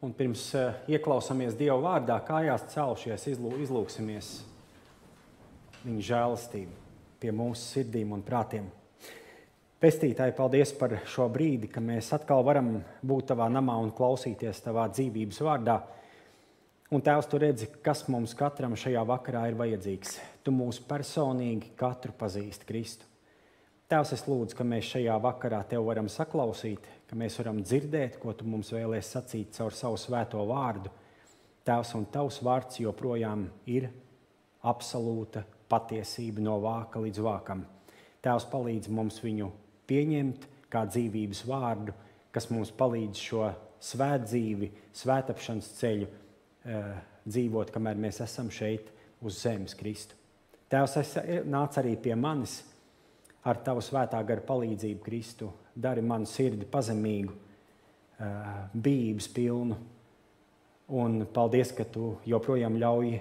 Un pirms ieklausāmies Dieva vārdā, kājās celšies, izlūksimies viņa žēlastību pie mūsu sirdīm un prātiem. Pestītāji, paldies par šo brīdi, ka mēs atkal varam būt tavā namā un klausīties tavā dzīvības vārdā. Un Tēvs, tu redzi, kas mums katram šajā vakarā ir vajadzīgs. Tu mūs personīgi katru pazīsti, Kristu. Tēvs, es lūdzu, ka mēs šajā vakarā tev varam saklausīt, ka mēs varam dzirdēt, ko tu mums vēlies sacīt caur savu svēto vārdu. Tēvs, un tavs vārds joprojām ir absolūta patiesība no vāka līdz vākam. Tēvs, palīdz mums viņu pieņemt kā dzīvības vārdu, kas mums palīdz šo svētdzīvi, svētapšanas ceļu dzīvot, kamēr mēs esam šeit uz zemes, Kristu. Tēvs, nāc arī pie manis ar tavu svētā gara palīdzību, Kristu. Dari manu sirdi pazemīgu, bijības pilnu. Un paldies, ka tu joprojām ļauj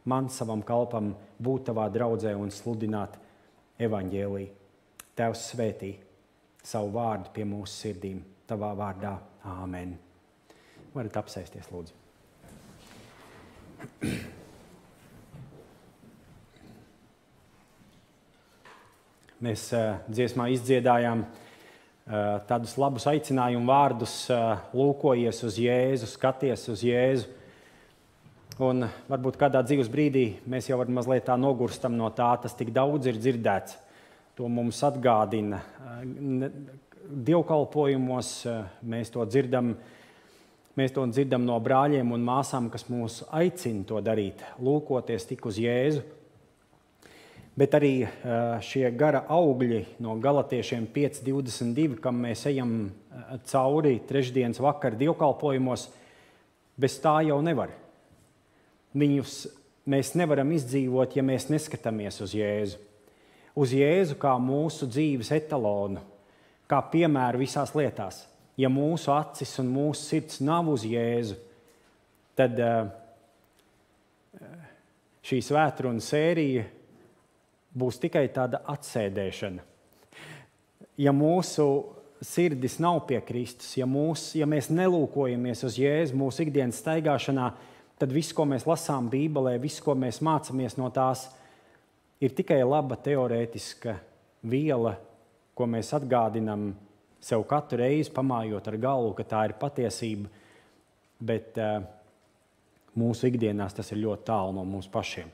man savam kalpam būt tavā draudzē un sludināt evaņģēliju. Tēvs svētī savu vārdu pie mūsu sirdīm. Tavā vārdā. Āmen. Varat apsēsties, lūdzu. Mēs dziesmā izdziedājām tādus labus aicinājumu vārdus, lūkojies uz Jēzu, skaties uz Jēzu. Un varbūt kādā dzīves brīdī mēs jau mazliet tā nogurstam no tā, tas tik daudz ir dzirdēts. To mums atgādina. Dievkalpojumos mēs to dzirdam no brāļiem un māsām, kas mūs aicina to darīt, lūkoties tik uz Jēzu. Bet arī šie gara augļi no Galatiešiem 5.22, kam mēs ejam cauri trešdienas vakar dievkalpojumos, bez tā jau nevar. Viņus mēs nevaram izdzīvot, ja mēs neskatāmies uz Jēzu. Uz Jēzu kā mūsu dzīves etalonu, kā piemēru visās lietās. Ja mūsu acis un mūsu sirds nav uz Jēzu, tad šī svētkruna sērija būs tikai tāda atsēdēšana. Ja mūsu sirdis nav pie Kristus, ja mēs nelūkojamies uz Jēzu mūsu ikdienas staigāšanā, tad viss, ko mēs lasām Bībelē, viss, ko mēs mācāmies no tās, ir tikai laba teorētiska viela, ko mēs atgādinam sev katru reizi, pamājot ar galvu, ka tā ir patiesība, bet mūsu ikdienās tas ir ļoti tālu no mums pašiem.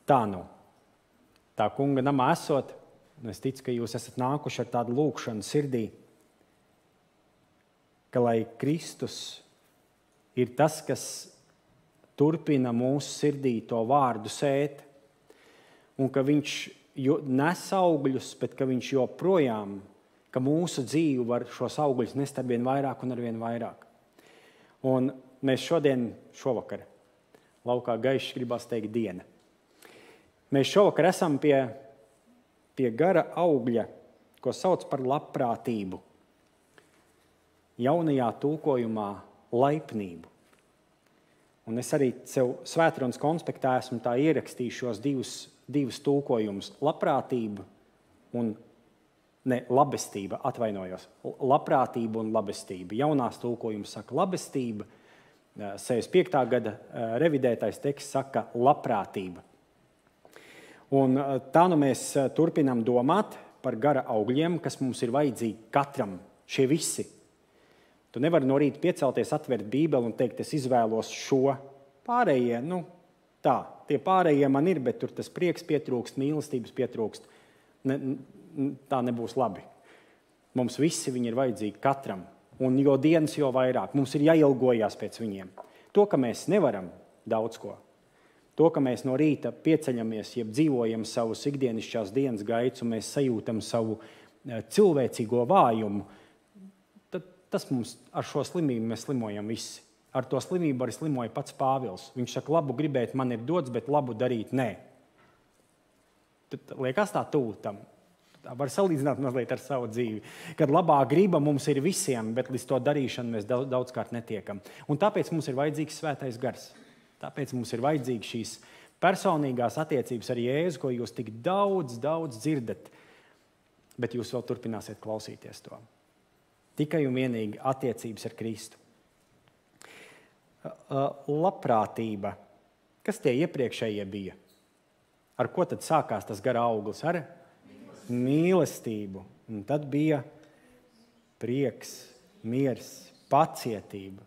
Tā nu, tā kunga namā esot, un es ticu, ka jūs esat nākuši ar tādu lūkšanu sirdī, ka lai Kristus ir tas, kas turpina mūsu sirdī to vārdu sēt, un ka viņš nes augļus, bet ka viņš joprojām, ka mūsu dzīve var šos augļus nest arvien vairāk un arvien vairāk. Un mēs šovakar, laukā gaišs gribās teikt diena. Mēs šovakar esam pie gara augļa, ko sauc par labprātību. Jaunajā tulkojumā laipnību. Un es arī sev svētrunas konspektā esmu tā ierakstījis šos divus tulkojumus. Labprātība un labestība, atvainojos. Labprātība un labestība. Jaunās tulkojums saka labestība, 65. gada revidētais teksts saka labprātība. Un tā nu mēs turpinām domāt par gara augļiem, kas mums ir vajadzīgi katram, šie visi. Tu nevari no rīta piecelties, atvērt Bībeli un teikt, es izvēlos šo. Pārējie, tie pārējie man ir, bet tur tas prieks pietrūkst, mīlestības pietrūkst. Tā nebūs labi. Mums visi viņi ir vajadzīgi katram. Un jo dienas, jo vairāk. Mums ir jāilgojās pēc viņiem. To, ka mēs nevaram daudz ko. To, ka mēs no rīta pieceļamies, jeb dzīvojam savus ikdienišķās dienas gaitas un mēs sajūtam savu cilvēcīgo vājumu, tad tas mums ar šo slimību mēs slimojam visi. Ar to slimību arī slimoja pats Pāvils. Viņš saka, labu gribēt man ir dots, bet labu darīt nē. Tad liekas tā tuvu tam. Tā var salīdzināt mazliet ar savu dzīvi. Kad labā griba mums ir visiem, bet līdz to darīšanu mēs daudzkārt netiekam. Un tāpēc mums ir vajadzīgs svētais gars. Tāpēc mums ir vajadzīgas šīs personīgās attiecības ar Jēzu, ko jūs tik daudz dzirdat, bet jūs vēl turpināsiet klausīties to. Tikai un vienīgi attiecības ar Kristu. Labprātība. Kas tie iepriekšējie bija? Ar ko tad sākās tas gara auglis? Ar mīlestību. Un tad bija prieks, miers, pacietība.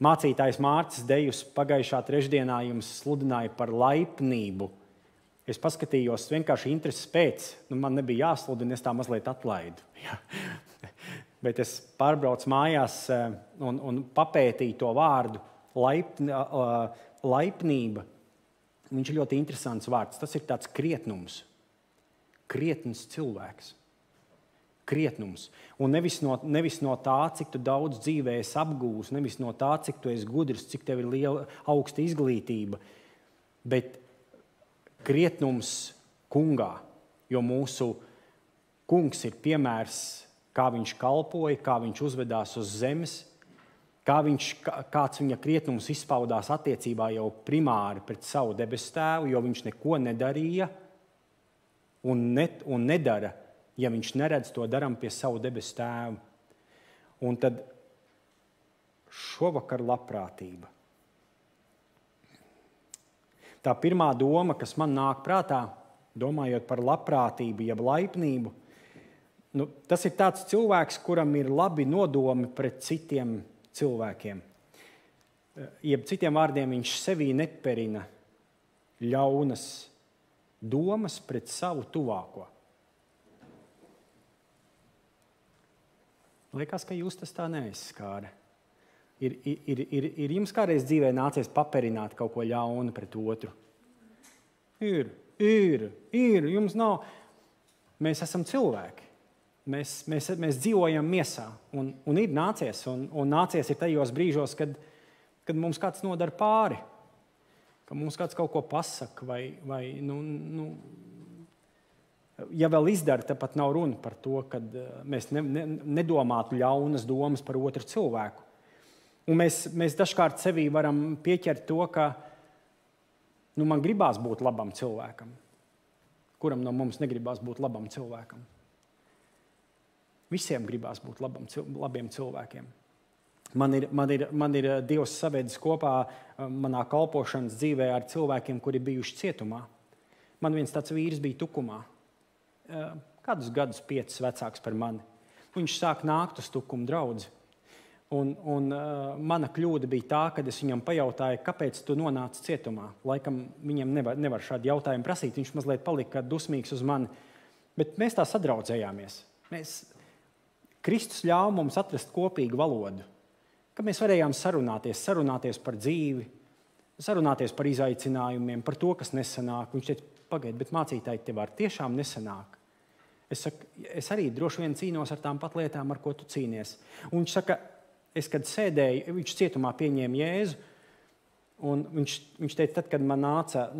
Mācītājs Mārcis Dejus pagājušā trešdienā jums sludināja par laipnību. Es paskatījos vienkārši intereses pēc. Man nebija jāsludina, es tā mazliet atlaidu. Bet es pārbraucu mājās un papētīju to vārdu laipnība. Viņš ir ļoti interesants vārds. Tas ir tāds krietnums. Krietns cilvēks. Krietnums. Un nevis no tā, cik tu daudz dzīvē esi apgūs, nevis no tā, cik tu esi gudrs, cik tev ir liela augsta izglītība, bet krietnums kungā, jo mūsu kungs ir piemērs, kā viņš kalpoja, kā viņš uzvedās uz zemes, kāds viņa krietnums izpaudās attiecībā jau primāri pret savu debesu tēvu, jo viņš neko nedarīja un nedara, ja viņš neredz to daram pie savu debesu tēvu. Un tad šovakar labprātība. Tā pirmā doma, kas man nāk prātā, domājot par labprātību, jeb laipnību, tas ir tāds cilvēks, kuram ir labi nodomi pret citiem cilvēkiem. Jeb citiem vārdiem, viņš sevī neperina ļaunas domas pret savu tuvāko. Liekas, ka jūs tas tā neizskāra. Ir jums kādreiz dzīvē nācies paperināt kaut ko ļaunu pret otru? Ir. Jums nav. Mēs esam cilvēki. Mēs dzīvojam miesā. Un ir nācies. Un nācies ir tajos brīžos, kad mums kāds nodara pāri. Ka mums kāds kaut ko pasaka. Vai ja vēl izdara, tad pat nav runa par to, kad mēs nedomātu ļaunas domas par otru cilvēku. Un mēs dažkārt sevī varam pieķert to, ka man gribās būt labam cilvēkam. Kuram no mums negribās būt labam cilvēkam? Visiem gribās būt labiem cilvēkiem. Man ir Dievs savedis kopā manā kalpošanas dzīvē ar cilvēkiem, kuri bijuši cietumā. Man viens tāds vīrs bija Tukumā. Kādus gadus 5 vecāks par mani. Viņš sāk nākt uz Tukuma draudzi. Un mana kļūda bija tā, kad es viņam pajautāju, kāpēc tu nonāci cietumā. Laikam viņam nevar šādu jautājumu prasīt. Viņš mazliet palika dusmīgs uz mani. Bet mēs tā sadraudzējāmies. Kristus ļāva mums atrast kopīgu valodu. Kad mēs varējām sarunāties par dzīvi, sarunāties par izaicinājumiem, par to, kas nesanāk. Viņš teica, pagaid, bet mācītāji, tev ar tiešām nesanāk. Es saku, es arī droši vien cīnos ar tām pat lietām, ar ko tu cīnies. Un viņš saka, es, kad sēdēju, viņš cietumā pieņēma Jēzu, un viņš teica, tad, kad man nāca,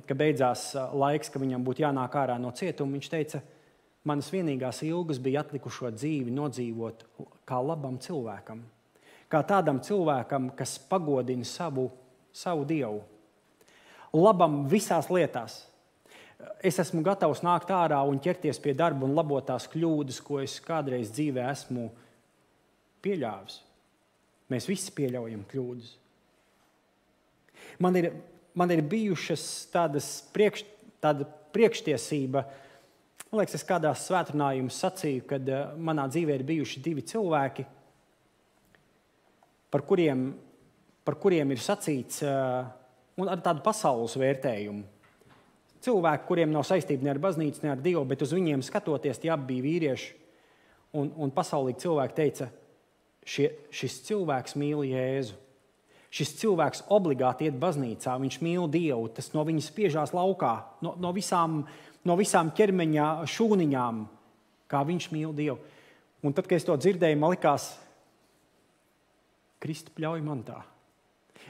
ka beidzās laiks, ka viņam būtu jānāk ārā no cietuma, viņš teica, manas vienīgās ilgas bija atlikušo dzīvi nodzīvot kā labam cilvēkam, kā tādam cilvēkam, kas pagodina savu Dievu. Labam visās lietās. Es esmu gatavs nākt ārā un ķerties pie darba un labot tās kļūdas, ko es kādreiz dzīvē esmu pieļāvis. Mēs visi pieļaujam kļūdas. Man ir bijušas tāda priekštiesība. Man liekas, es kādā svētdienā sacīju, kad manā dzīvē ir bijuši 2 cilvēki, par kuriem ir sacīts un ar tādu pasaules vērtējumu. Cilvēki, kuriem nav saistība ne ar baznīcu, ne ar Dievu, bet uz viņiem skatoties, tie abi bija vīrieši. Un pasaulīgi cilvēki teica, šis cilvēks mīl Jēzu. Šis cilvēks obligāti iet baznīcā, viņš mīl Dievu, tas no viņa spiežās laukā, no visām ķermeņa šūniņām, kā viņš mīl Dievu. Un tad, kad es to dzirdēju, man likās, Kristu ļauj man tā.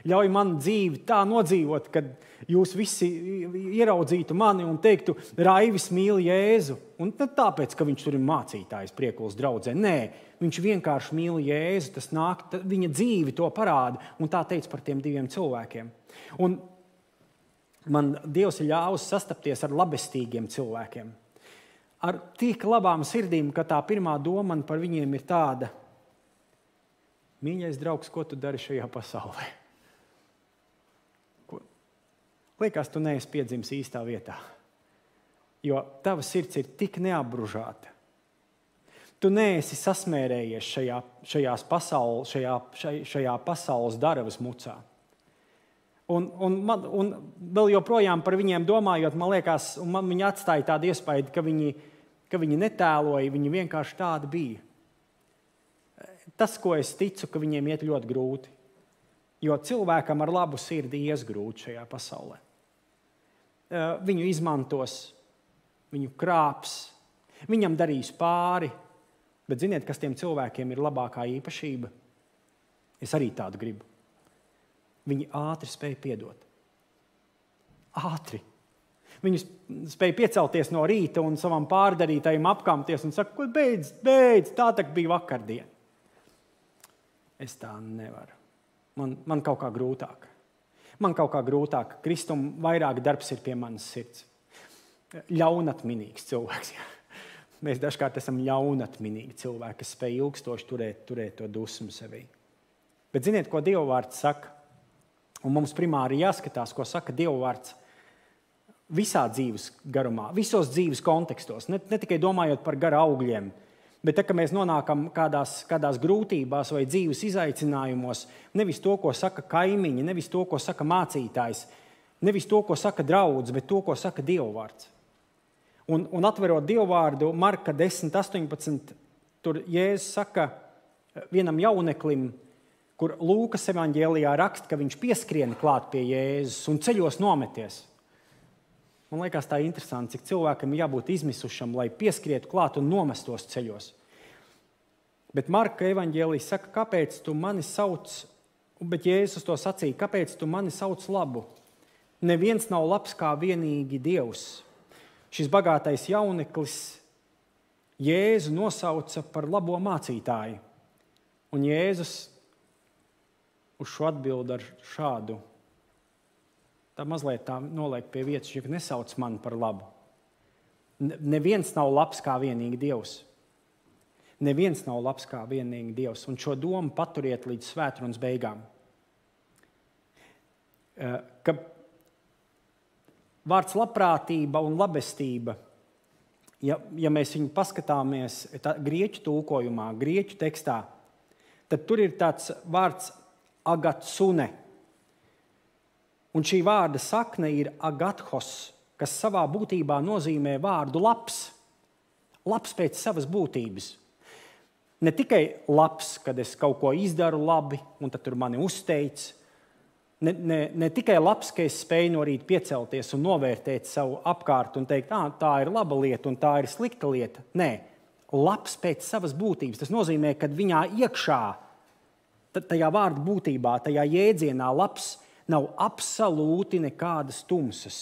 Ļauj man dzīvi tā nodzīvot, kad jūs visi ieraudzītu mani un teiktu, Raivis mīl Jēzu. Un tāpēc, ka viņš tur ir mācītājs Priekulas draudzē. Nē, viņš vienkārši mīl Jēzu, tas nāk, viņa dzīve to parāda. Un tā teica par tiem 2 cilvēkiem. Un man Dievs ir ļāvis sastapties ar labestīgiem cilvēkiem. Ar tik labām sirdīm, ka tā pirmā doma par viņiem ir tāda, Mīļais draugs, ko tu dari šajā pasaulē? Liekas, tu neesi piedzimis īstā vietā, jo tava sirds ir tik neapbružāta. Tu neesi sasmērējies šajā pasaules daravas mucā. Un vēl joprojām par viņiem domājot, man liekas, viņi atstāja tādu iespēju, ka viņi netēloja, viņi vienkārši tādi bija. Tas, ko es ticu, ka viņiem iet ļoti grūti, jo cilvēkam ar labu sirdi ies grūti šajā pasaulē. Viņu izmantos, viņu krāps, viņam darīs pāri, bet ziniet, kas tiem cilvēkiem ir labākā īpašība? Es arī tādu gribu. Viņi ātri spēja piedot. Ātri. Viņi spēja piecelties no rīta un savam pārdarītājiem apkamties un saka, beidz, tā tak bija vakardien. Es tā nevaru. Man kaut kā grūtāk. Kristum vairāk darbs ir pie manas sirds. Ļaunatminīgs cilvēks. Jā. Mēs dažkārt esam ļaunatminīgi cilvēki, kas spēj ilgstoši turēt to dusmu sevī. Bet ziniet, ko Dieva vārds saka? Un mums primāri jāskatās, ko saka Dieva vārds visā dzīves garumā, visos dzīves kontekstos. Ne tikai domājot par gara augļiem, bet kad mēs nonākam kādās grūtībās vai dzīves izaicinājumos, nevis to, ko saka kaimiņi, nevis to, ko saka mācītājs, nevis to, ko saka draudz, bet to, ko saka Dieva vārds. Un atverot Dieva vārdu Marka 10:18, tur Jēzus saka vienam jauneklim, kur Lūkas evaņģēlijā raksta, ka viņš pieskrien klāt pie Jēzus un ceļos nometies. Man liekas, tā ir interesanti, cik cilvēkam jābūt izmisušam, lai pieskrietu klāt un nomestos ceļos. Bet Marka evaņģēlijs saka, kāpēc tu mani sauc, bet Jēzus to sacīja, kāpēc tu mani sauc labu? Neviens nav labs kā vienīgi Dievs. Šis bagātais jauneklis Jēzu nosauca par labo mācītāju. Un Jēzus uz šo atbild ar šādu. Tā mazliet tā noliek pie vietas, ka nesauc mani par labu. Neviens nav labs kā vienīgi Dievs. Neviens nav labs kā vienīgi Dievs. Un šo domu paturiet līdz svētrunas beigām. Ka vārds labprātība un labestība, ja mēs viņu paskatāmies grieķu tulkojumā, grieķu tekstā, tad tur ir tāds vārds agatsune. Un šī vārda sakne ir agathos, kas savā būtībā nozīmē vārdu labs. Labs pēc savas būtības. Ne tikai labs, kad es kaut ko izdaru labi, un tad tur mani uzteic. Ne tikai labs, ka es spēju no rīta piecelties un novērtēt savu apkārt un teikt, tā ir laba lieta un tā ir slikta lieta. Nē, labs pēc savas būtības. Tas nozīmē, ka viņā iekšā, tajā vārda būtībā, tajā jēdzienā labs, nav absolūti nekādas tumsas.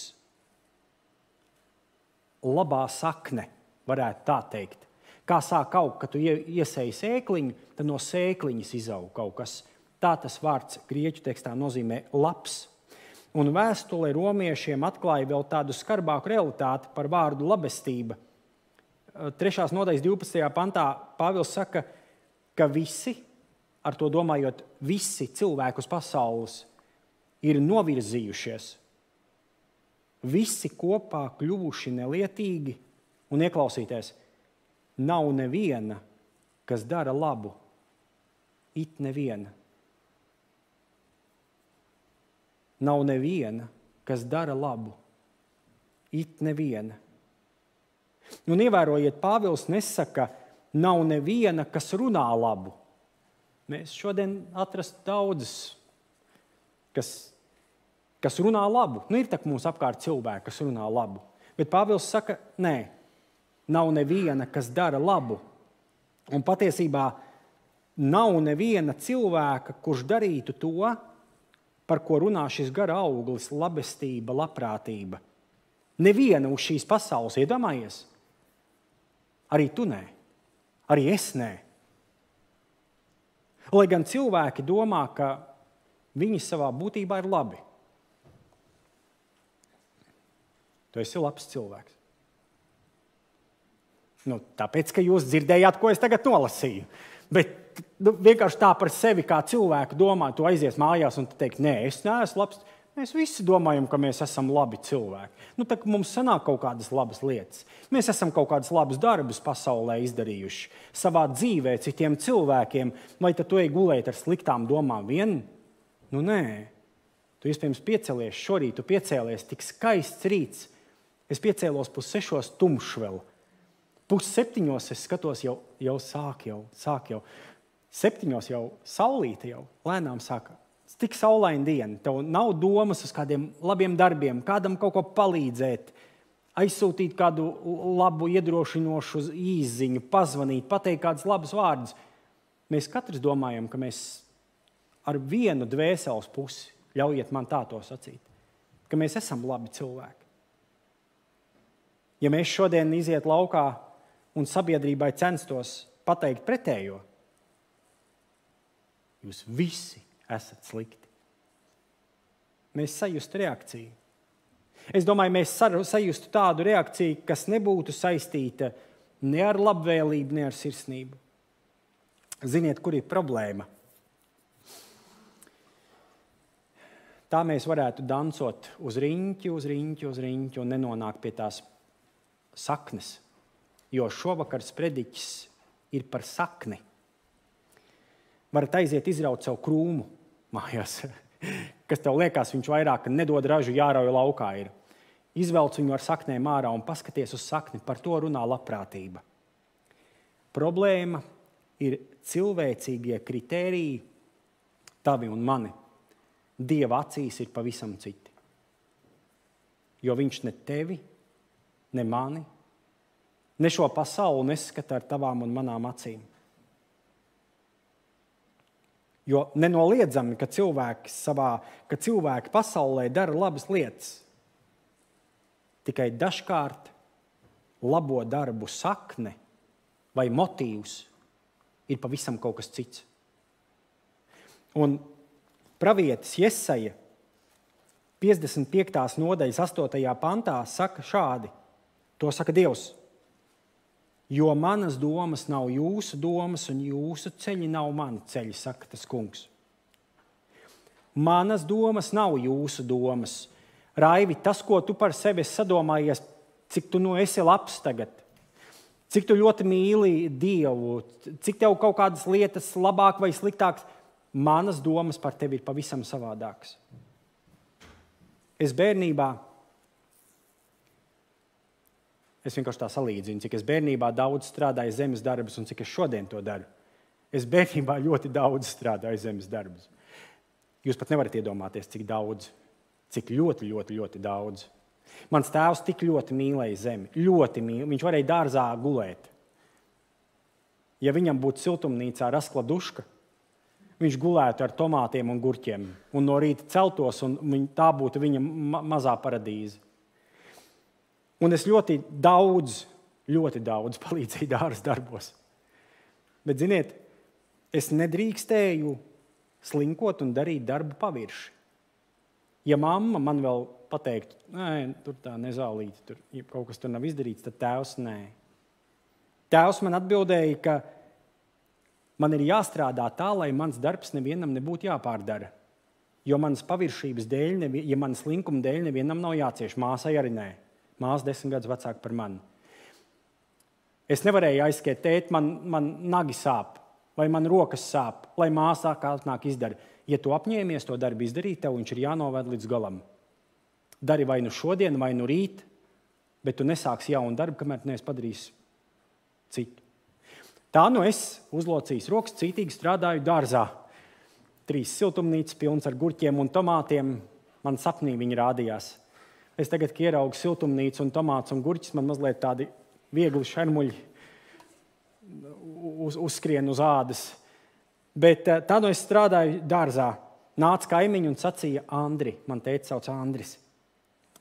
Labā sakne, varētu tā teikt. Kā sāk augt, kad tu iesēji sēkliņu, tad no sēkliņas izaug kaut kas. Tā tas vārds grieķu tekstā nozīmē labs. Un vēstule romiešiem atklāja vēl tādu skarbāku realitāti par vārdu labestība. 3. nodaļas 12. pantā Pāvils saka, ka visi, ar to domājot, visi cilvēki uz pasaules, ir novirzījušies. Visi kopā kļuvuši nelietīgi un ieklausīties. Nav neviena, kas dara labu. It neviena. Nav neviena, kas dara labu. It neviena. Un ievērojiet, Pāvils nesaka, nav neviena, kas runā labu. Mēs šodien atrastu daudzas, kas runā labu. Ir tā, ka mums apkārt cilvēki, kas runā labu. Bet Pāvils saka, nē, nav neviena, kas dara labu. Un patiesībā nav neviena cilvēka, kurš darītu to, par ko runā šis gara auglis, labestība, labprātība. Neviena uz šīs pasaules, iedomājies? Arī tu nē, arī es nē. Lai gan cilvēki domā, ka viņi savā būtībā ir labi. Tu esi labs cilvēks. Tāpēc, ka jūs dzirdējāt, ko es tagad nolasīju. Bet vienkārši tā par sevi kā cilvēku domā, tu aizies mājās un tu teiksi, nē, es neesmu labs. Mēs visi domājam, ka mēs esam labi cilvēki. Tā mums sanāk kaut kādas labas lietas. Mēs esam kaut kādus labus darbus pasaulē izdarījuši. Savā dzīvē citiem cilvēkiem. Vai tad tu ej gulēt ar sliktām domām vien? Nē. Tu iespējams piecelies šorīt, tu piecēlies tik skaists rīts. Es piecēlos 5:30 tumšs vēl. 6:30 es skatos, jau sāk jau. 7 jau saulīte jau lēnām sāka. Tik saulaina diena, tev nav domas uz kādiem labiem darbiem, kādam kaut ko palīdzēt, aizsūtīt kādu labu, iedrošinošu īsziņu, pazvanīt, pateikt kādus labus vārdus. Mēs katrs domājam, ka mēs ar vienu dvēseles pusi, ļaujiet man tā to sacīt, ka mēs esam labi cilvēki. Ja mēs šodien iziet laukā un sabiedrībai censtos pateikt pretējo, jūs visi esat slikti. Mēs sajustu reakciju. Es domāju, mēs sajustu tādu reakciju, kas nebūtu saistīta ne ar labvēlību, ne ar sirsnību. Ziniet, kur ir problēma? Tā mēs varētu dancot uz riņķi un nenonākt pie tās saknes. Jo šovakar sprediķis ir par sakni. Varat aiziet izraut savu krūmu mājās, kas tev liekas, viņš vairāk nedod ražu, jārauj laukā ir. Izvelc viņu ar saknēm ārā un paskaties uz sakni, par to runā labprātība. Problēma ir cilvēcīgie kritēriji, tavi un mani. Dieva acīs ir pavisam citi. Jo viņš ne tevi, ne mani, ne šo pasauli neskata ar tavām un manām acīm. Jo nenoliedzami, ka cilvēki pasaulē dara labas lietas. Tikai dažkārt labo darbu sakne vai motīvs ir pavisam kaut kas cits. Un pravietis Jesaja 55. nodaļas 8. pantā saka šādi. To saka Dievs. Jo manas domas nav jūsu domas un jūsu ceļi nav mani ceļi, saka tas kungs. Manas domas nav jūsu domas. Raivi, tas, ko tu par sevi esi sadomājies, cik tu esi labs tagad, cik tu ļoti mīli Dievu, cik tev kaut kādas lietas labāk vai sliktākas, manas domas par tevi ir pavisam savādākas. Es vienkārši tā salīdzinu, cik es bērnībā daudz strādāju zemes darbus un cik es šodien to daru. Es bērnībā ļoti daudz strādāju zemes darbus. Jūs pat nevarat iedomāties, cik daudz, cik ļoti daudz. Mans tēvs tik ļoti mīlēja zemi, ļoti mīlēja. Viņš varēja dārzā gulēt. Ja viņam būtu siltumnīcā raskladuška, viņš gulētu ar tomātiem un gurķiem un no rīta celtos un tā būtu viņa mazā paradīze. Un es ļoti daudz palīdzēju dārza darbos. Bet, ziniet, es nedrīkstēju slinkot un darīt darbu pavirši. Ja mamma man vēl pateiktu, nē, tur tā nezālīti, tur kaut kas tur nav izdarīts, tad tēvs nē. Tēvs man atbildēja, ka man ir jāstrādā tā, lai mans darbs nevienam nebūtu jāpārdara. Jo manas paviršības dēļ, ja manas slinkuma dēļ nevienam nav jācieš, māsai arī nē. Māsa 10 gadus vecāka par mani. Es nevarēju aizskiet, tēt, man nagi sāp, vai man rokas sāp, lai māsā kāds izdara. Ja tu apņēmies to darbu izdarīt, tev viņš ir jānoved līdz galam. Dari vai nu šodien, vai nu rīt, bet tu nesāksi jaunu darbu, kamēr neesi padarījis citu. Tā es uzlocījis rokas, cītīgi strādāju dārzā. 3 siltumnīcas pilns ar gurķiem un tomātiem. Man sapnī viņi rādījās. Es tagad, kad ieraugu siltumnīcu un tomātus un gurķus, man mazliet tādi viegli šermuļi uzskrien uz ādas. Bet tā es strādāju dārzā. Nāca kaimiņi un sacīja, Andri, man tētis sauc Andris,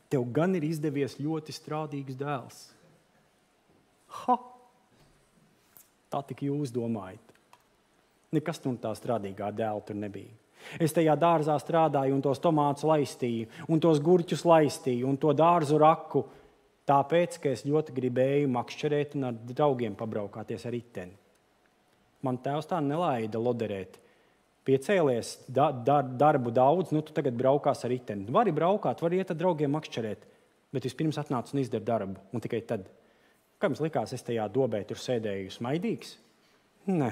tev gan ir izdevies ļoti strādīgs dēls. Ha! Tā tik jūs domājat. Nekas tur tā strādīgā dēla tur nebija. Es tajā dārzā strādāju un tos tomātus laistīju, un tos gurķus laistīju, un to dārzu raku, tāpēc, ka es ļoti gribēju makšķerēt un ar draugiem pabraukāties ar riteni. Man tēvs tā nelaida loderēt. Piecēlies, darbu daudz, tu tagad braukās ar riteni. Vari braukāt, vari iet ar draugiem makšķerēt, bet vispirms atnāc un izdara darbu. Un tikai tad, kā jums likās, es tajā dobē tur sēdēju smaidīgs? Nē.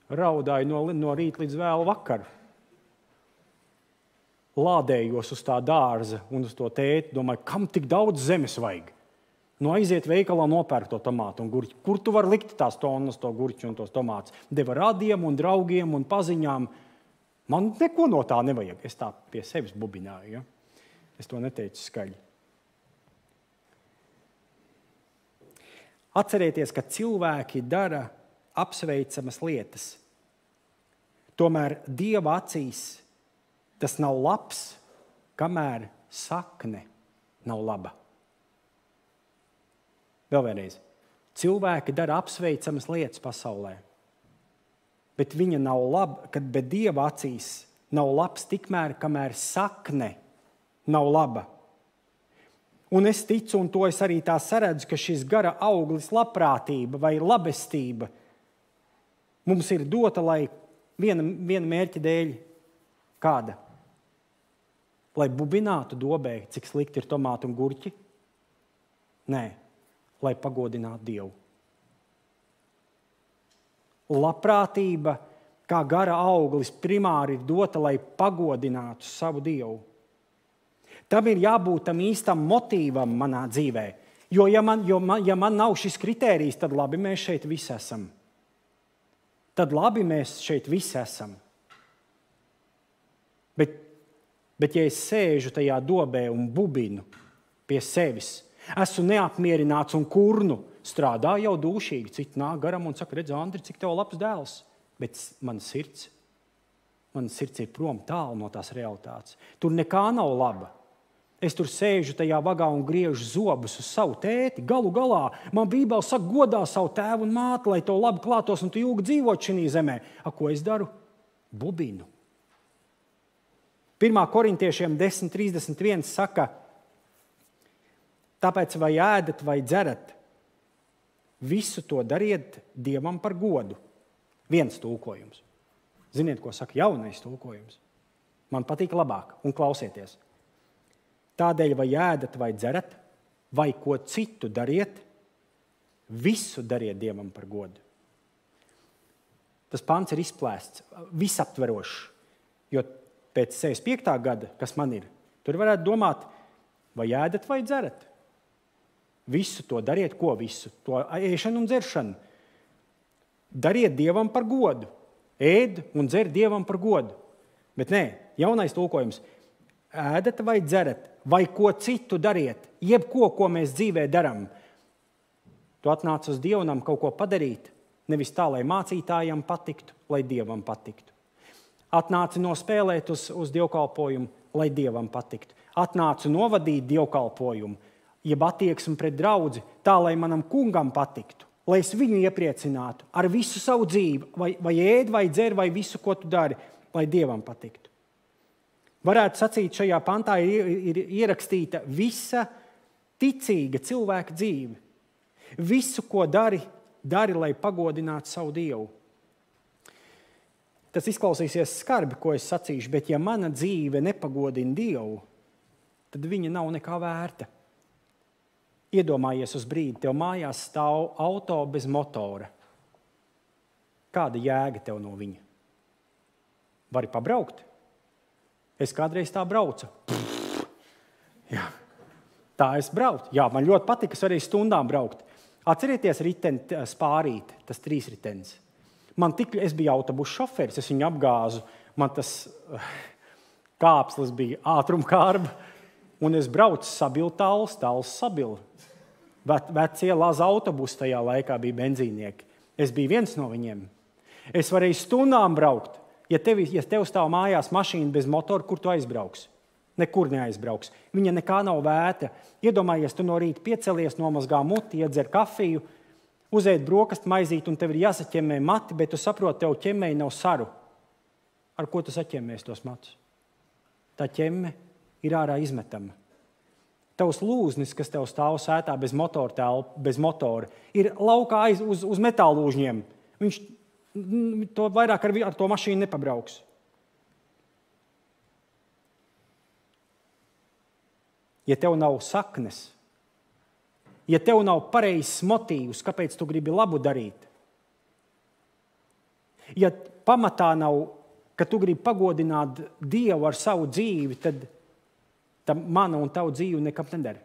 Raudāju no rīta līdz vēl vakaru. Lādējos uz tā dārza un uz to tēti, domāju, kam tik daudz zemes vajag? Aiziet veikalā, nopērk to tomātu un gurķi. Kur tu vari likt tās tonnas, to gurķi un tos tomātus? Deva radiem un draugiem un paziņām. Man neko no tā nevajag. Es tā pie sevis bubināju. Ja? Es to neteicu skaļi. Atcerieties, ka cilvēki dara apsveicamas lietas. Tomēr Dieva acīs tas nav labs, kamēr sakne nav laba. Vēl vienreiz. Cilvēki dara apsveicamas lietas pasaulē, bet viņa nav laba, bet Dieva acīs nav labs tikmēr, kamēr sakne nav laba. Un es ticu, un to es arī tā saredzu, ka šis gara auglis labprātība vai labestība mums ir dota, lai viena mērķa dēļ kāda? Lai bubinātu dobē, cik slikti ir tomāti un gurķi? Nē. Lai pagodinātu Dievu. Labprātība, kā gara auglis, primāri ir dota, lai pagodinātu savu Dievu. Tam ir jābūt tam īstam motīvam manā dzīvē. Jo ja man nav šis kritērijs, tad labi mēs šeit visi esam. Bet ja es sēžu tajā dobē un bubinu pie sevis, esmu neapmierināts un kurnu, strādā jau dūšīgi, citi nāk garam un saka, redz, Andri, cik tev labs dēls. Bet mana sirds ir prom tālu no tās realitātes. Tur nekā nav laba. Es tur sēžu tajā vagā un griežu zobus uz savu tēti. Galu galā man Bībele saka, godā savu tēvu un māti, lai tev labi klātos un tu ilgi dzīvot šī zemē. Ko es daru? Bubinu. 1. Korintiešiem 10:31 saka, tāpēc vai ēdat vai dzerat, visu to dariet Dievam par godu. Viens tulkojums. Ziniet, ko saka jaunais tulkojums? Man patīk labāk, un klausieties. Tādēļ vai ēdat vai dzerat, vai ko citu dariet, visu dariet Dievam par godu. Tas pants ir izplēsts, visaptverošs, jo pēc 65. gada, kas man ir, tur varētu domāt, vai ēdat vai dzerat. Visu to dariet, ko visu? To ēšanu un dzeršanu. Dariet Dievam par godu. Ēd un dzer Dievam par godu. Bet nē, jaunais tulkojums. Ēdat vai dzerat, vai ko citu dariet, jebko, ko mēs dzīvē daram. Tu atnāc uz Dievam kaut ko padarīt, nevis tā, lai mācītājam patiktu, lai Dievam patiktu. Atnāci nospēlēt uz dievkalpojumu, lai Dievam patiktu. Atnāci novadīt dievkalpojumu, jeb attieksmi pret draudzi, tā, lai manam kungam patiktu, lai es viņu iepriecinātu ar visu savu dzīvi, vai ēd, vai dzer, vai visu, ko tu dari, lai Dievam patiktu. Varētu sacīt, šajā pantā ir ierakstīta visa ticīga cilvēka dzīve. Visu, ko dari, lai pagodinātu savu Dievu. Tas izklausīsies skarbi, ko es sacīšu, bet ja mana dzīve nepagodina Dievu, tad viņa nav nekā vērta. Iedomājies uz brīdi, tev mājās stāv auto bez motora. Kāda jēga tev no viņa? Vari pabraukt? Es kādreiz tā braucu. Jā, tā es braucu. Jā, man ļoti patika, es varēju stundām braukt. Atcerieties riteni spārīt, tas 3 ritenis. Es biju autobusu šoferis, es viņu apgāzu. Man tas kāpslis bija ātrumkārba, un es braucu sabilu tāls sabilu. Vecie Laza autobusi tajā laikā bija benzīnieki. Es biju viens no viņiem. Es varēju stundām braukt. Ja tev stāv mājās mašīna bez motora, kur tu aizbrauks? Nekur neaizbrauks. Viņa nekā nav vērta. Iedomājies, tu no rīta piecelies, nomazgā muti, iedzer kafiju, uzēd brokastu maizīti un tev ir jāsaķemmē mati, bet tu saproti, tev ķemmēji nav saru. Ar ko tu saķemmēs tos matus? Tā ķemme ir ārā izmetama. Tavs lūznis, kas tev stāv sētā bez motora, ir laukā uz metālūžņiem. Viņš to vairāk ar to mašīnu nepabrauks. Ja tev nav saknes, ja tev nav pareizs motīvs, kāpēc tu gribi labu darīt, ja pamatā nav, ka tu gribi pagodināt Dievu ar savu dzīvi, tad mana un tavu dzīvi nekam nedara.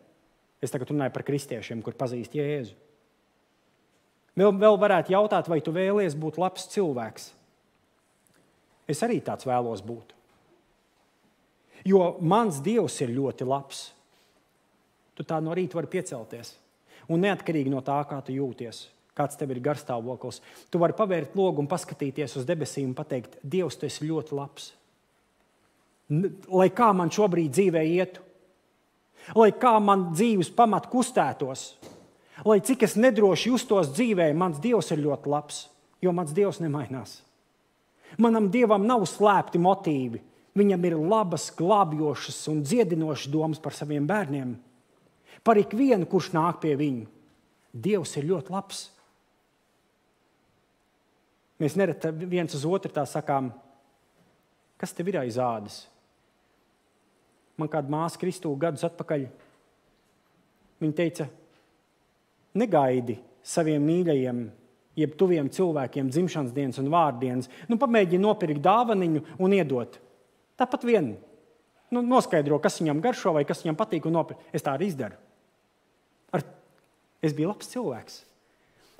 Es tagad runāju par kristiešiem, kur pazīst Jēzu. Vēl varētu jautāt, vai tu vēlies būt labs cilvēks. Es arī tāds vēlos būt. Jo mans Dievs ir ļoti labs. Tu tā no rīta vari piecelties. Un neatkarīgi no tā, kā tu jūties, kāds tev ir garstāvoklis, tu vari pavērt logu un paskatīties uz debesīm un pateikt, Dievs, tu esi ļoti labs. Lai kā man šobrīd dzīvē ietu, lai kā man dzīves pamat kustētos, lai cik es nedroši justos dzīvē, mans Dievs ir ļoti labs, jo mans Dievs nemainās. Manam Dievam nav slēpti motīvi, viņam ir labas, glābjošas un dziedinošas domas par saviem bērniem. Par ikvienu, kurš nāk pie viņu. Dievs ir ļoti labs. Mēs nereti viens uz otru tā sakām, kas tev ir aiz ādas? Man kāda māsa Kristū gadus atpakaļ, viņa teica, negaidi saviem mīļajiem, jeb tuviem cilvēkiem dzimšanas dienas un vārdienas. Pamēģini nopirkt dāvaniņu un iedot. Tāpat vien. Noskaidro, kas viņam garšo vai kas viņam patīk un nopirkt. Es tā arī izdaru. Es biju labs cilvēks.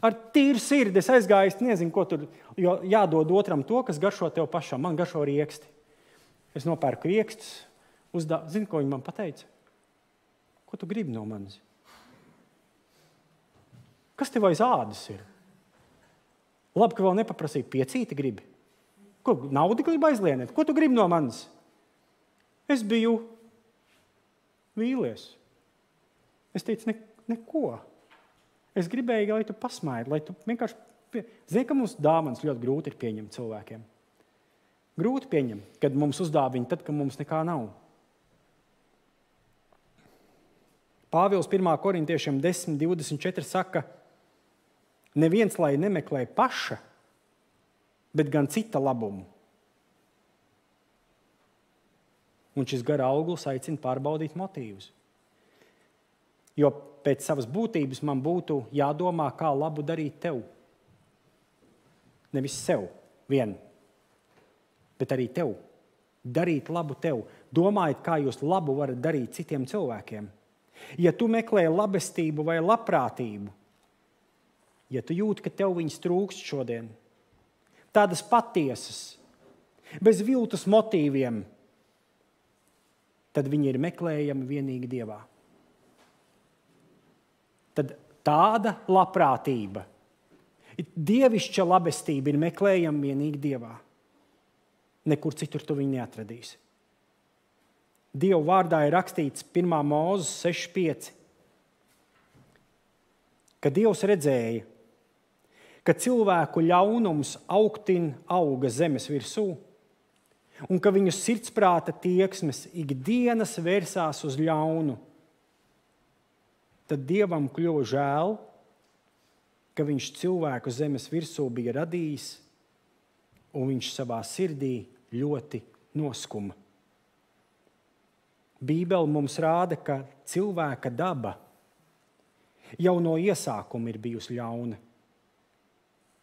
Ar tīru sirdi es aizgāju, nezinu, ko tur, jo jādod otram to, kas garšo tev pašam. Man garšo rieksti. Es nopērku riekstus, zini, ko viņi man pateica? Ko tu gribi no manis? Kas tev aiz ādas ir? Labi, ka vēl nepaprasīja, piecīti gribi. Ko, naudu gribi aizlienēt? Ko tu gribi no manis? Es biju vīlies. Es teicu, neko. Es gribēju, lai tu pasmaidi, lai tu vienkārši... Zini, ka mums dāvanas ļoti grūti ir pieņemt cilvēkiem. Grūti pieņemt, kad mums uzdāvina tad, kad mums nekā nav. Pāvils 1. Korintiešiem 10:24 saka, neviens lai nemeklē paša, bet gan cita labumu. Un šis gara auglis aicina pārbaudīt motīvus. Jo pēc savas būtības man būtu jādomā, kā labu darīt tev. Nevis sev vien, bet arī tev. Darīt labu tev. Domājiet, kā jūs labu varat darīt citiem cilvēkiem. Ja tu meklē labestību vai labprātību, ja tu jūti, ka tev viņas trūkst šodien, tādas patiesas, bez viltus motīviem, tad viņi ir meklējami vienīgi Dievā. Tad tāda labprātība, dievišķa labestība ir meklējama vienīgi Dievā. Nekur citur tu viņu neatradīsi. Dieva vārdā ir rakstīts 1. Mūzes 6:5, ka Dievs redzēja, ka cilvēku ļaunums auga zemes virsū un ka viņu sirdsprāta tieksmes ikdienas vērsās uz ļaunu. Tad Dievam kļuva žēl, ka viņš cilvēku zemes virsū bija radījis, un viņš savā sirdī ļoti noskuma. Bībele mums rāda, ka cilvēka daba jau no iesākuma ir bijusi ļauna.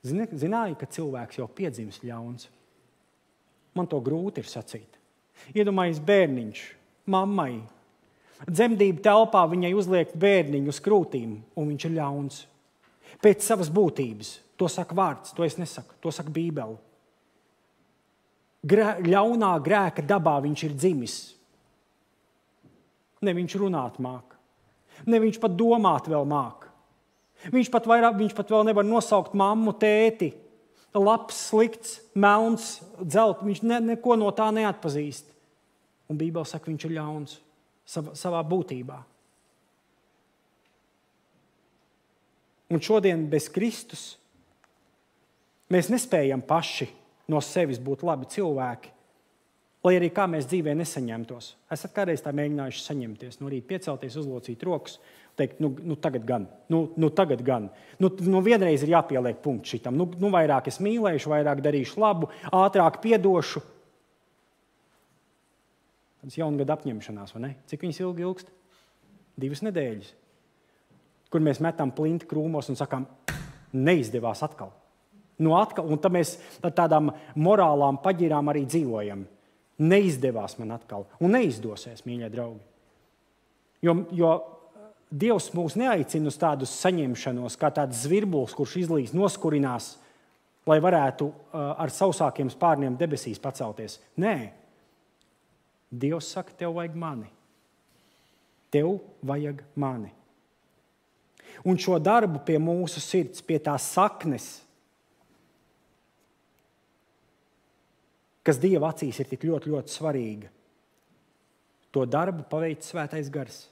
Zināji, ka cilvēks jau piedzimst ļauns? Man to grūti ir sacīt. Iedomājies bērniņš, mammai. Dzemdību telpā viņai uzliek bērniņu uz krūtīm, un viņš ir ļauns. Pēc savas būtības. To saka vārds, to es nesaku, to saka Bībele. Ļaunā grēka dabā viņš ir dzimis. Ne viņš runāt māk. Ne viņš pat domāt vēl māk. Viņš pat vēl nevar nosaukt mammu, tēti. Labs, slikts, melns, dzelt. Viņš neko no tā neatpazīst. Un Bībele saka, viņš ir ļauns savā būtībā. Un šodien bez Kristus mēs nespējam paši no sevis būt labi cilvēki. Lai arī kā mēs dzīvē nesaņemtos. Esat kādreiz tā mēģinājuši saņemties, no rīta piecelties, uzlocīt rokas, teikt, tagad gan, tagad gan. Vienreiz ir jāpieliek punkts šitam. Vairāk es mīlēšu, vairāk darīšu labu, ātrāk piedošu. Tas jaungada apņemšanās, vai ne? Cik viņas ilgi ilgst? 2 nedēļas. Kur mēs metam plinti krūmos un sakām, neizdevās atkal. Un tad mēs tādām morālām paģirām arī dzīvojam. Neizdevās man atkal. Un neizdosies, mīļie draugi. Jo Dievs mūs neaicina uz tādu saņemšanos, kā tāds zvirbulis, kurš izlīs, noskurinās, lai varētu ar sausākiem spārniem debesīs pacelties. Nē. Dievs saka, tev vajag mani. Tev vajag mani. Un šo darbu pie mūsu sirds, pie tās saknes, kas Dieva acīs ir tik ļoti, ļoti svarīga, to darbu paveic Svētais Gars.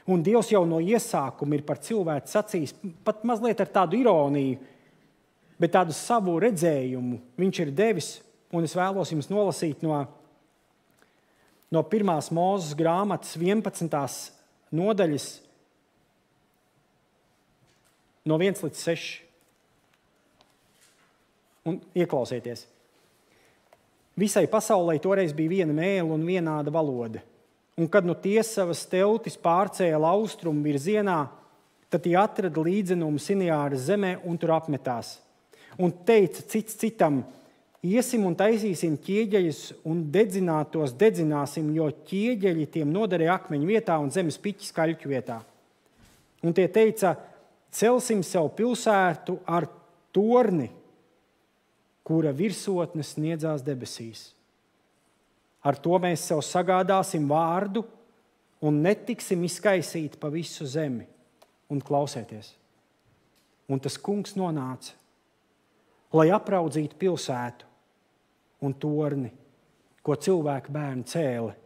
Un Dievs jau no iesākuma ir par cilvēku sacījis, pat mazliet ar tādu ironiju, bet tādu savu redzējumu viņš ir devis, un es vēlos jums nolasīt no 1. Mūzes grāmatas 11. nodaļas, no 1 līdz 6. Un ieklausieties. Visai pasaulē toreiz bija viena mēle un vienāda valoda. Un kad tie savas teltis pārcēla austrumu virzienā, tad tie atrada līdzenumu Siniāras zemē un tur apmetās. Un teica cits citam, iesim un taisīsim ķieģeļus un dedzinātos dedzināsim, jo ķieģeļi tiem noderēja akmeņu vietā un zemes piķis kaļķu vietā. Un tie teica, celsim sev pilsētu ar torni, kura virsotne sniedzās debesīs. Ar to mēs sev sagādāsim vārdu un netiksim izkaisīti pa visu zemi. Un klausieties. Un tas kungs nonāca, lai apraudzītu pilsētu un torni, ko cilvēku bērni cēla.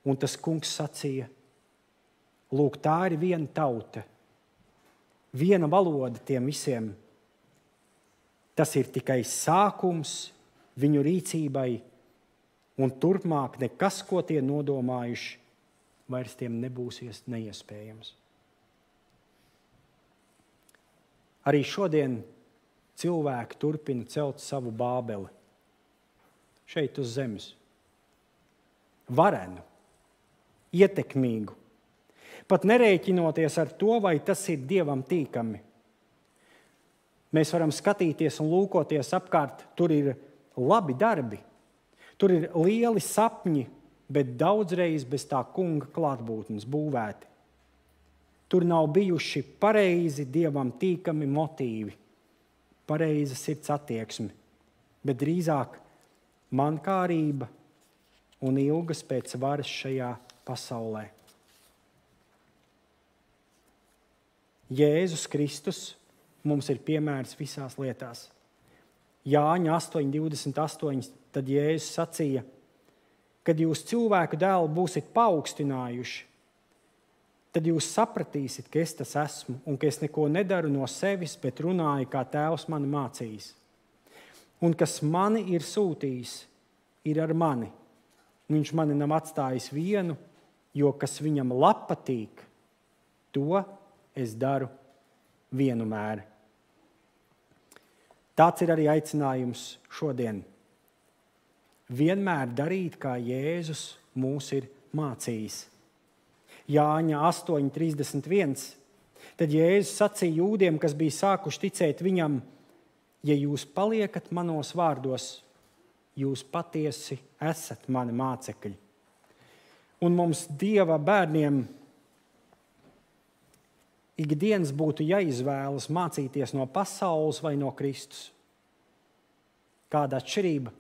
Un tas kungs sacīja, lūk, tā ir viena tauta, viena valoda tiem visiem. Tas ir tikai sākums viņu rīcībai, un turpmāk nekas, ko tie nodomājuši, vairs tiem nebūsies neiespējams. Arī šodien cilvēki turpina celt savu Bābeli šeit uz zemes. Varenu, ietekmīgu, pat nerēķinoties ar to, vai tas ir Dievam tīkami. Mēs varam skatīties un lūkoties apkārt, tur ir labi darbi, tur ir lieli sapņi, bet daudzreiz bez tā kunga klātbūtnes būvēti. Tur nav bijuši pareizi Dievam tīkami motīvi, pareiza sirds attieksme, bet drīzāk mankārība un ilgas pēc varas šajā pasaulē. Jēzus Kristus mums ir piemērs visās lietās. Jāņa 8:28, tad Jēzus sacīja, kad jūs cilvēku dēlu būsiet paaugstinājuši, tad jūs sapratīsiet, ka es tas esmu un ka es neko nedaru no sevis, bet runāju, kā Tēvs mani mācījis. Un kas mani ir sūtījis, ir ar mani. Viņš mani nav atstājis vienu, jo kas viņam patīk, to es daru vienmēr. Tāds ir arī aicinājums šodien. Vienmēr darīt, kā Jēzus mūs ir mācījis. Jāņa 8:31. Tad Jēzus sacīja jūdiem, kas bija sākuši ticēt viņam, ja jūs paliekat manos vārdos, jūs patiesi esat mani mācekļi. Un mums, Dieva bērniem, ikdienas būtu jāizvēlas mācīties no pasaules vai no Kristus. Kāda atšķirība?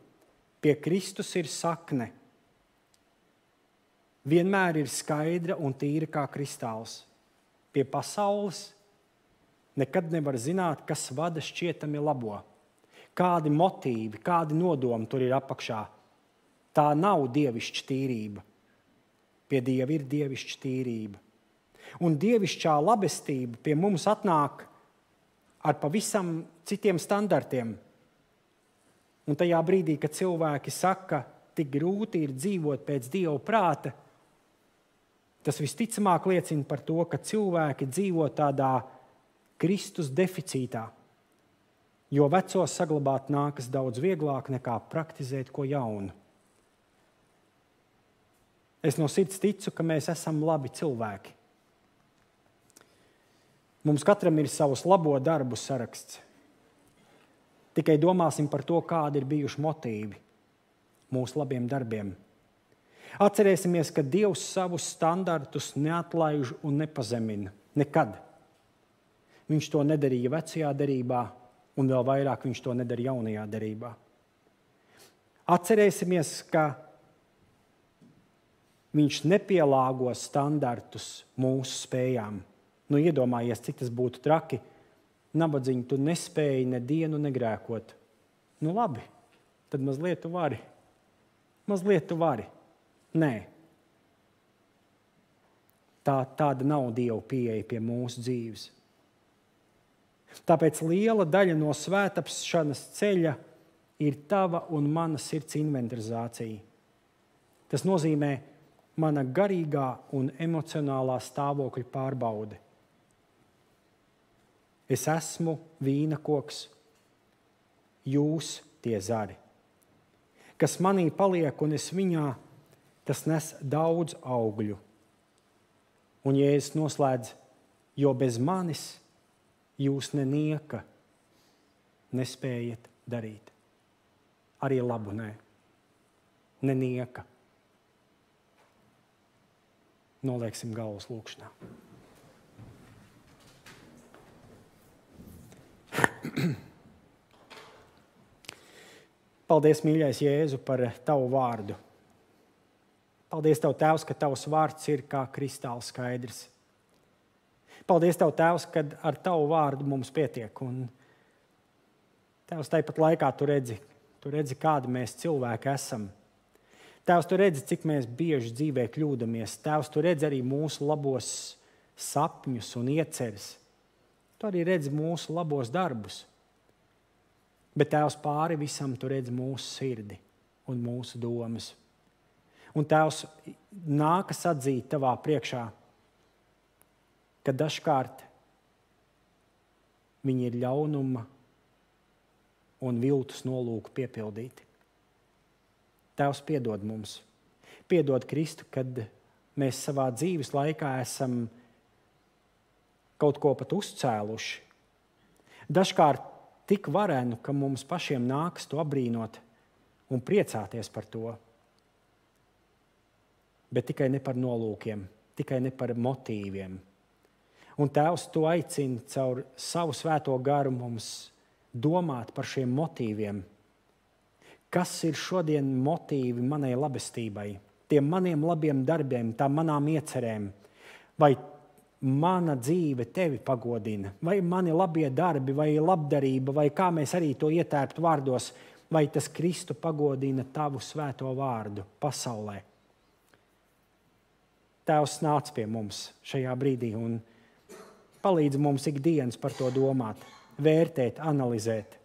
Pie Kristus ir sakne. Vienmēr ir skaidra un tīra kā kristāls. Pie pasaules nekad nevar zināt, kas vada šķietami labo. Kādi motīvi, kādi nodomi tur ir apakšā. Tā nav dievišķa tīrība. Pie Dieva ir dievišķa tīrība. Un dievišķā labestība pie mums atnāk ar pavisam citiem standartiem. Un tajā brīdī, kad cilvēki saka, tik grūti ir dzīvot pēc Dieva prāta, tas visticamāk liecina par to, ka cilvēki dzīvo tādā Kristus deficītā, jo veco saglabāt nākas daudz vieglāk nekā praktizēt ko jaunu. Es no sirds ticu, ka mēs esam labi cilvēki. Mums katram ir savs labo darbu saraksts. Tikai domāsim par to, kādi ir bijuši motīvi mūsu labiem darbiem. Atcerēsimies, ka Dievs savus standartus neatlaiž un nepazemina. Nekad. Viņš to nedarīja vecajā derībā, un vēl vairāk viņš to nedara jaunajā derībā. Atcerēsimies, ka viņš nepielāgo standartus mūsu spējām. Iedomājies, cik tas būtu traki. Nabadzīņi, tu nespēji ne dienu negrēkot. Labi, tad mazliet tu vari. Mazliet tu vari. Nē. Tāda nav Dieva pieeja pie mūsu dzīves. Tāpēc liela daļa no svētapšanas ceļa ir tava un mana sirds inventarizācija. Tas nozīmē mana garīgā un emocionālā stāvokļa pārbaude. Es esmu vīna koks, jūs tie zari. Kas manī paliek un es viņā, tas nes daudz augļu. Un Jēzus noslēdz, jo bez manis jūs nenieka nespējat darīt. Arī labu nē. Nenieka. Nolieksim galvas lūkšanā. Paldies, mīļais Jēzu, par tavu vārdu. Paldies, Tev, Tēvs, ka Tavs vārds ir kā kristāls skaidrs. Paldies, Tev, Tēvs, ka ar Tavu vārdu mums pietiek. Un, Tēvs, tāpat laikā Tu redzi, kādi mēs cilvēki esam. Tēvs, Tu redzi, cik mēs bieži dzīvē kļūdamies. Tēvs, Tu redzi arī mūsu labos sapņus un ieceres. Tu arī redzi mūsu labos darbus. Bet, Tēvs, pāri visam Tu redzi mūsu sirdi un mūsu domas. Un, Tēvs, nākas atzīt Tavā priekšā, ka dažkārt viņi ir ļaunuma un viltus nolūku piepildīti. Tēvs, piedod mums. Piedod Kristu, kad mēs savā dzīves laikā esam kaut ko pat uzcēluši. Dažkārt tik varenu, ka mums pašiem nākas to apbrīnot un priecāties par to. Bet tikai ne par nolūkiem, tikai ne par motīviem. Un Tēvs, Tu aicini caur savu svēto garu mums domāt par šiem motīviem. Kas ir šodien motīvi manai labestībai, tiem maniem labiem darbiem, tām manām iecerēm? Vai mana dzīve Tevi pagodina, vai mani labie darbi, vai labdarība, vai kā mēs arī to ietērptu vārdos, vai tas Kristu pagodina Tavu svēto vārdu pasaulē? Tēvs, nāc pie mums šajā brīdī un palīdz mums ikdienas par to domāt, vērtēt, analizēt,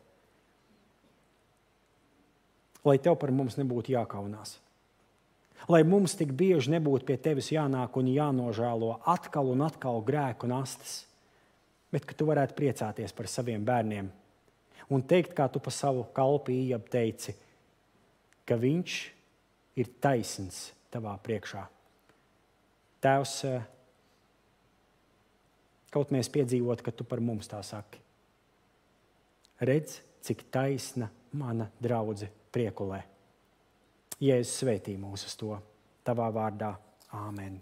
lai Tev par mums nebūtu jākaunās. Lai mums tik bieži nebūtu pie Tevis jānāk un jānožēlo atkal un atkal grēku nastas, bet ka Tu varētu priecāties par saviem bērniem un teikt, kā Tu pa savu kalpu Ījabu teici, ka viņš ir taisns Tavā priekšā. Tēvs, kaut mēs piedzīvot, ka Tu par mums tā saki. Redz, cik taisna mana draudze priekulē. Jēzus svētī mūs uz to. Tavā vārdā. Āmen.